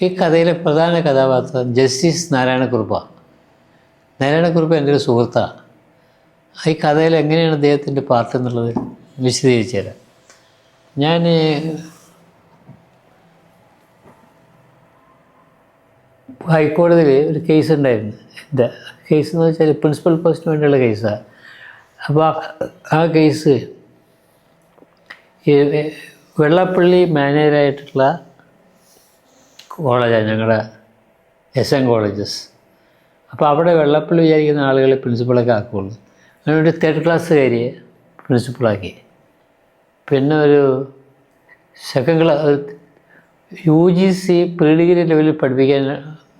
ഈ കഥയിലെ പ്രധാന കഥാപാത്രം ജസ്റ്റിസ് നാരായണക്കുറുപ്പാണ്. നാരായണക്കുറുപ്പ് എൻ്റെ ഒരു സുഹൃത്താണ്. ഈ കഥയിൽ എങ്ങനെയാണ് അദ്ദേഹത്തിൻ്റെ പാർട്ട് എന്നുള്ളത് വിശദീകരിച്ചു തരാം. ഞാൻ ഹൈക്കോടതിയിൽ ഒരു കേസ് ഉണ്ടായിരുന്നു. എൻ്റെ കേസ് എന്ന് വെച്ചാൽ പ്രിൻസിപ്പൽ പോസ്റ്റിന് വേണ്ടിയുള്ള കേസാണ്. അപ്പോൾ ആ കേസ് ഈ വെള്ളാപ്പള്ളി മാനേജറായിട്ടുള്ള കോളേജാണ് ഞങ്ങളുടെ SN കോളേജസ്. അപ്പോൾ അവിടെ വെള്ളാപ്പള്ളി വിചാരിക്കുന്ന ആളുകളെ പ്രിൻസിപ്പളൊക്കെ ആക്കുകയുള്ളൂ. അങ്ങനെ ഒരു 3rd ക്ലാസ്സുകാരിയെ പ്രിൻസിപ്പളാക്കി. പിന്നെ ഒരു 2nd class UGC pre degree ലെവലിൽ പഠിപ്പിക്കാൻ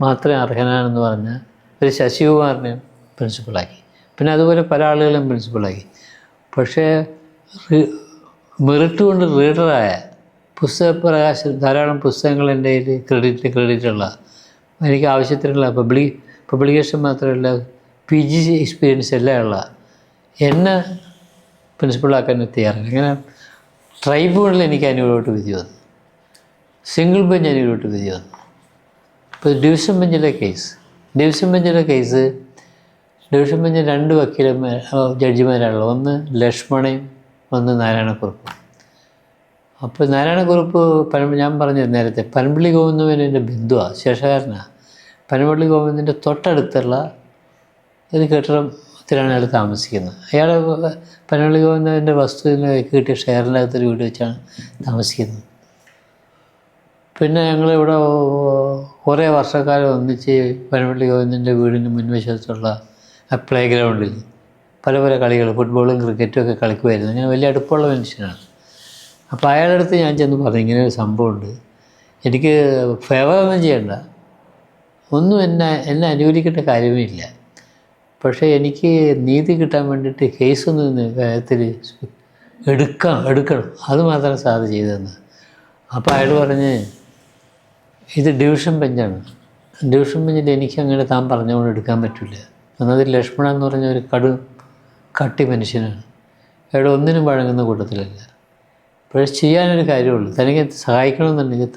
മാത്രമേ അർഹനാണെന്ന് പറഞ്ഞ ഒരു ശശികുമാറിനെ പ്രിൻസിപ്പളാക്കി. പിന്നെ അതുപോലെ പല ആളുകളും പ്രിൻസിപ്പളാക്കി. പക്ഷേ മെറിറ്റ് കൊണ്ട് റീഡറായ പുസ്തകപ്രകാശം ധാരാളം പുസ്തകങ്ങൾ എൻ്റെ കയ്യിൽ ക്രെഡിറ്റുള്ള എനിക്ക് ആവശ്യത്തിനുള്ള പബ്ലിക്കേഷൻ മാത്രമല്ല PG എക്സ്പീരിയൻസ് എല്ലാം ഉള്ള എന്നെ പ്രിൻസിപ്പളാക്കാൻ തയ്യാറാണ്. അങ്ങനെ ട്രൈബ്യൂണലിൽ എനിക്ക് അനുകൂലമായിട്ട് വിധി വന്നു, സിംഗിൾ ബെഞ്ച് അനുകൂലമായിട്ട് വിധി വന്നു. ഇപ്പോൾ ഡിവിഷൻ ബെഞ്ചിലെ കേസ് ഡിവിഷൻ ബെഞ്ചിൽ 2 ജഡ്ജിമാരാണുള്ളത്. ഒന്ന് ലക്ഷ്മണയും ഒന്ന് നാരായണക്കുറുപ്പും. അപ്പോൾ നാരായണക്കുറുപ്പ് ഞാൻ പറഞ്ഞത് നേരത്തെ പനമ്പള്ളി ഗോവിന്ദൻ്റെ ബന്ധുവാണ്, ശേഷകാരനാണ്. പനമ്പള്ളി ഗോവിന്ദൻ്റെ തൊട്ടടുത്തുള്ള ഒരു കെട്ടിടത്തിലാണ് അയാൾ താമസിക്കുന്നത്. അയാൾ പനമ്പള്ളി ഗോവിന്ദൻ്റെ വസ്തുവിന് കിട്ടിയ ഷെയറിൻ്റെ അകത്തൊരു വീട് വെച്ചാണ് താമസിക്കുന്നത്. പിന്നെ ഞങ്ങളിവിടെ കുറേ വർഷക്കാലം ഒന്നിച്ച് പനമ്പള്ളി ഗോവിന്ദൻ്റെ വീടിന് മുൻവശത്തുള്ള ആ പ്ലേ ഗ്രൗണ്ടിൽ പല കളികൾ ഫുട്ബോളും ക്രിക്കറ്റും ഒക്കെ കളിക്കുമായിരുന്നു. ഞാൻ വലിയ അടുപ്പമുള്ള മനുഷ്യനാണ്. അപ്പോൾ അയാളുടെ അടുത്ത് ഞാൻ ചെന്ന് പറഞ്ഞു, ഇങ്ങനെ ഒരു സംഭവമുണ്ട്, എനിക്ക് ഫേവറൊന്നും ചെയ്യണ്ട, ഒന്നും എന്നെ അനുകൂലിക്കേണ്ട കാര്യമേ ഇല്ല, പക്ഷേ എനിക്ക് നീതി കിട്ടാൻ വേണ്ടിയിട്ട് കേസൊന്ന് കാര്യത്തിൽ എടുക്കണം, അത് മാത്രം സാധനം ചെയ്തതെന്ന്. അപ്പോൾ അയാൾ പറഞ്ഞ് ഇത് ഡിവിഷൻ ബെഞ്ചാണ്, ഡിവിഷൻ ബെഞ്ചിൽ എനിക്കങ്ങനെ താൻ പറഞ്ഞുകൊണ്ട് എടുക്കാൻ പറ്റില്ല. ഒന്നത് ലക്ഷ്മണൻ എന്ന് പറഞ്ഞ ഒരു കട്ടി മനുഷ്യനാണ്. അയാൾ ഒന്നിനും വഴങ്ങുന്ന കൂട്ടത്തിലല്ല. പക്ഷേ ചെയ്യാനൊരു കാര്യമുള്ളൂ, തനിക്ക് സഹായിക്കണമെന്നുണ്ടെങ്കിൽ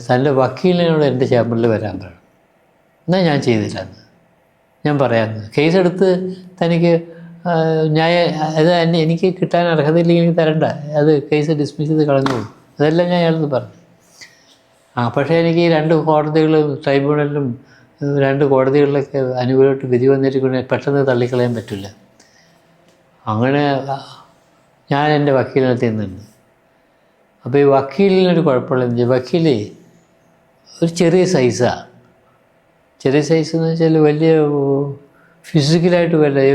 തൻ്റെ വക്കീലിനോട് എൻ്റെ ചേമ്പറിൽ വരാൻ പറയണം. എന്നാൽ ഞാൻ ചെയ്തില്ല എന്ന് ഞാൻ പറയാമെന്ന്. കേസെടുത്ത് തനിക്ക് അത് എനിക്ക് കിട്ടാൻ അർഹതയില്ലെങ്കിൽ തരണ്ട, അത് കേസ് ഡിസ്മിസ് ചെയ്ത് കളഞ്ഞോളൂ, അതെല്ലാം ഞാൻ അയാളെന്ന് പറഞ്ഞു. പക്ഷേ എനിക്ക് ഈ 2 കോടതികളും ട്രൈബ്യൂണലിലും 2 കോടതികളിലൊക്കെ അനുകൂലമായിട്ട് വിധി വന്നിട്ട് പെട്ടെന്ന് തള്ളിക്കളയാൻ പറ്റില്ല. അങ്ങനെ ഞാൻ എൻ്റെ വക്കീലിനെ തിന്നുണ്ട്. അപ്പോൾ ഈ വക്കീലിനൊരു കുഴപ്പമുള്ള വക്കീൽ ഒരു ചെറിയ സൈസാണ്. ചെറിയ സൈസ് എന്ന് വെച്ചാൽ വലിയ ഫിസിക്കലായിട്ട് വലിയ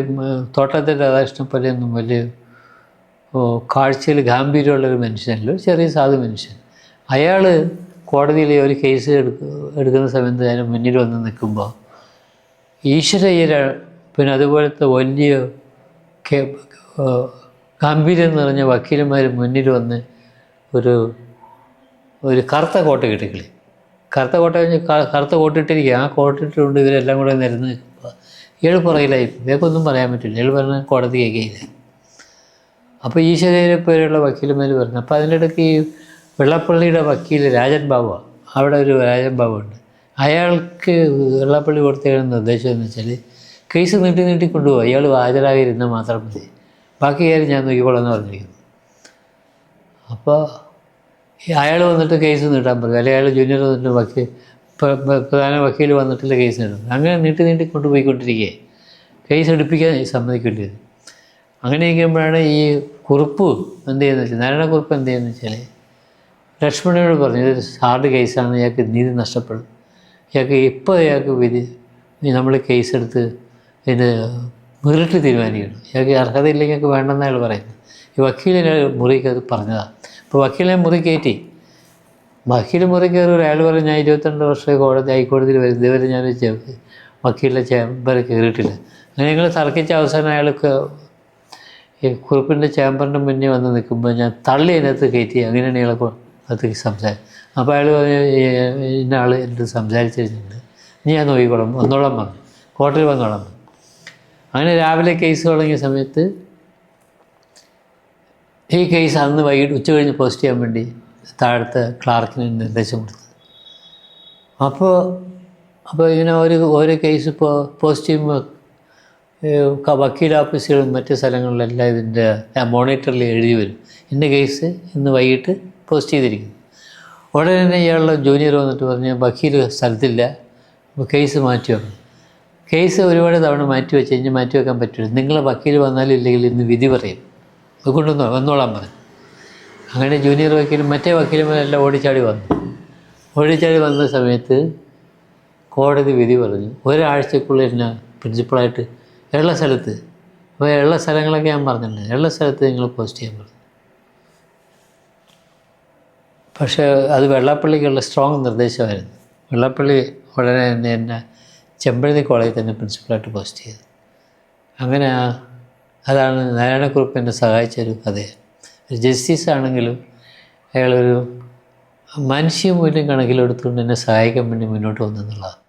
തോട്ടത്തിൻ്റെ രാധാകൃഷ്ണൻ പോലെയൊന്നും വലിയ കാഴ്ചയിൽ ഗാംഭീര്യമുള്ളൊരു മനുഷ്യനല്ല, ചെറിയ സാധു മനുഷ്യൻ. അയാൾ കോടതിയിൽ ഒരു കേസ് എടുക്കുന്ന സമയത്ത് അതിന് മുന്നിൽ വന്ന് നിൽക്കുമ്പോൾ ഈശ്വരയ്യര പിന്നെ അതുപോലത്തെ വലിയ ഗാംഭീര്യം നിറഞ്ഞ വക്കീലന്മാർ മുന്നിൽ വന്ന് ഒരു കറുത്ത കോട്ട കിട്ടിക്കളി. കറുത്ത കോട്ട കഴിഞ്ഞ് കറുത്ത കോട്ടിട്ടിരിക്കുക. ആ കോട്ടിട്ടുകൊണ്ട് ഇവരെല്ലാം കൂടെ നിരന്ന് നിൽക്കുമ്പോൾ ഇയാൾ പുറകിലായി, ഇവയൊക്കൊന്നും പറയാൻ പറ്റില്ല. ഇയാൾ പറഞ്ഞ കോടതി കേൾക്കില്ല. അപ്പോൾ ഈശ്വരയ്യരെ പേരുള്ള വക്കീലന്മാർ പറഞ്ഞു. അപ്പോൾ അതിൻ്റെ ഇടയ്ക്ക് ഈ വെള്ളാപ്പള്ളിയുടെ വക്കീൽ രാജൻ ബാബുവാണ്. അവിടെ ഒരു രാജൻ ബാബുണ്ട്. അയാൾക്ക് വെള്ളാപ്പള്ളി കൊടുത്ത നിർദ്ദേശം എന്ന് വെച്ചാൽ കേസ് നീട്ടി കൊണ്ടുപോകുക, ഇയാൾ ഹാജരാകിരുന്നാൽ മാത്രം മതി, ബാക്കി കാര്യം ഞാൻ നോക്കിക്കോളാം എന്ന് പറഞ്ഞിരിക്കുന്നു. അപ്പോൾ അയാൾ വന്നിട്ട് കേസ് നീട്ടാൻ പറയും, അല്ലെങ്കിൽ അയാൾ ജൂനിയർ വന്നിട്ട് പ്രധാന വക്കീൽ വന്നിട്ടുള്ള കേസ് നീട്ടും. അങ്ങനെ നീട്ടി കൊണ്ടുപോയിക്കൊണ്ടിരിക്കുകയെ കേസ് എടുപ്പിക്കാൻ സമ്മതിക്കേണ്ടി വരും. അങ്ങനെ ഇരിക്കുമ്പോഴാണ് ഈ കുറുപ്പ് എന്ത് ചെയ്യുന്നത് വെച്ചാൽ നാരായണക്കുറുപ്പ് എന്ത് ചെയ്യുന്നത് വെച്ചാൽ ലക്ഷ്മണനോട് പറഞ്ഞു, ഇതൊരു ഹാർഡ് കേസാണ്, ഇയാൾക്ക് നീതി നഷ്ടപ്പെടും, ഇയാൾക്ക് വിധി നമ്മൾ കേസെടുത്ത് ഇതിന് മെറിറ്റ് തീരുമാനിക്കണം, ഇയാൾക്ക് അർഹതയില്ലെങ്കിൽ ഞങ്ങൾക്ക് വേണ്ടെന്ന് അയാൾ പറയുന്നത്. ഈ വക്കീലിനെ മുറിക്ക് അത് പറഞ്ഞതാണ്. അപ്പോൾ വക്കീലിനെ മുറി കയറ്റി. വക്കീൽ മുറി കയറി അയാൾ പറഞ്ഞു, ഞാൻ 22 വർഷം ഹൈക്കോടതിയിൽ വരുന്നത് ഇതുവരെ ഞാൻ വക്കീലിൻ്റെ ചേമ്പറിൽ കയറിയിട്ടില്ല. അങ്ങനെ ഞങ്ങൾ തർക്കിച്ച അവസാനം അയാൾക്ക് ഈ കുറുപ്പിൻ്റെ ചേമ്പറിൻ്റെ മുന്നേ വന്ന് നിൽക്കുമ്പോൾ ഞാൻ തള്ളി അതിനകത്ത് കയറ്റി. അങ്ങനെയാണ് ഇയാളെ അത് സംസാരിക്കും. അപ്പോൾ അയാൾ ഇന്ന ആൾ എൻ്റെ സംസാരിച്ചിട്ടുണ്ട്, നീ ഞാൻ നോക്കിക്കോളാം, വന്നോളാൻ പറഞ്ഞു, കോടതിയിൽ വന്നോളാൻ പറഞ്ഞു. അങ്ങനെ രാവിലെ കേസ് തുടങ്ങിയ സമയത്ത് ഈ കേസ് അന്ന് വൈകിട്ട് ഉച്ച കഴിഞ്ഞ് പോസ്റ്റ് ചെയ്യാൻ വേണ്ടി താഴത്തെ ക്ലാർക്കിന് നിർദ്ദേശം കൊടുത്തു. അപ്പോൾ ഇങ്ങനെ ഒരു കേസ് ഇപ്പോൾ പോസിറ്റീവ് വക്കീൽ ഓഫീസുകളും മറ്റ് സ്ഥലങ്ങളിലെല്ലാം ഇതിൻ്റെ മോണിറ്ററിൽ എഴുതി വരും, ഇന്ന കേസ് ഇന്ന് വൈകിട്ട് പോസ്റ്റ് ചെയ്തിരിക്കുന്നു. ഉടനെ തന്നെ ഇയാളുടെ ജൂനിയർ വന്നിട്ട് പറഞ്ഞ് വക്കീൽ സ്ഥലത്തില്ല, കേസ് മാറ്റി വെക്കണം. കേസ് ഒരുപാട് തവണ മാറ്റി വെച്ച് കഴിഞ്ഞ് മാറ്റി വെക്കാൻ പറ്റില്ല, നിങ്ങളെ വക്കീൽ വന്നാലും ഇല്ലെങ്കിൽ ഇന്ന് വിധി പറയും, കൊണ്ടുവന്നോ വന്നോളാൻ പറഞ്ഞു. അങ്ങനെ ജൂനിയർ വക്കീലും മറ്റേ വക്കീലുമാരെല്ലാം ഓടിച്ചാടി വന്ന സമയത്ത് കോടതി വിധി പറഞ്ഞു ഒരാഴ്ചക്കുള്ളിൽ എന്നെ പ്രിൻസിപ്പളായിട്ട് ഉള്ള സ്ഥലത്ത്, അപ്പോൾ ഉള്ള സ്ഥലങ്ങളൊക്കെ ഞാൻ പറഞ്ഞിട്ടുണ്ട്, ഉള്ള സ്ഥലത്ത് നിങ്ങൾ പോസ്റ്റ് ചെയ്യാൻ പറഞ്ഞു. പക്ഷേ അത് വെള്ളാപ്പള്ളിക്കുള്ള സ്ട്രോങ് നിർദ്ദേശമായിരുന്നു. വെള്ളാപ്പള്ളി ഉടനെ തന്നെ എന്നെ ചെമ്പഴന്തി കോളേജിൽ തന്നെ പ്രിൻസിപ്പളായിട്ട് പോസ്റ്റ് ചെയ്തു. അങ്ങനെ അതാണ് നാരായണക്കുറുപ്പ് എന്നെ സഹായിച്ചൊരു കഥയാണ്. ഒരു ജസ്റ്റിസ് ആണെങ്കിലും അയാളൊരു മനുഷ്യമൂല്യം കണക്കിലെടുത്തുകൊണ്ട് എന്നെ സഹായിക്കാൻ വേണ്ടി മുന്നോട്ട് വന്നെന്നുള്ളതാണ്.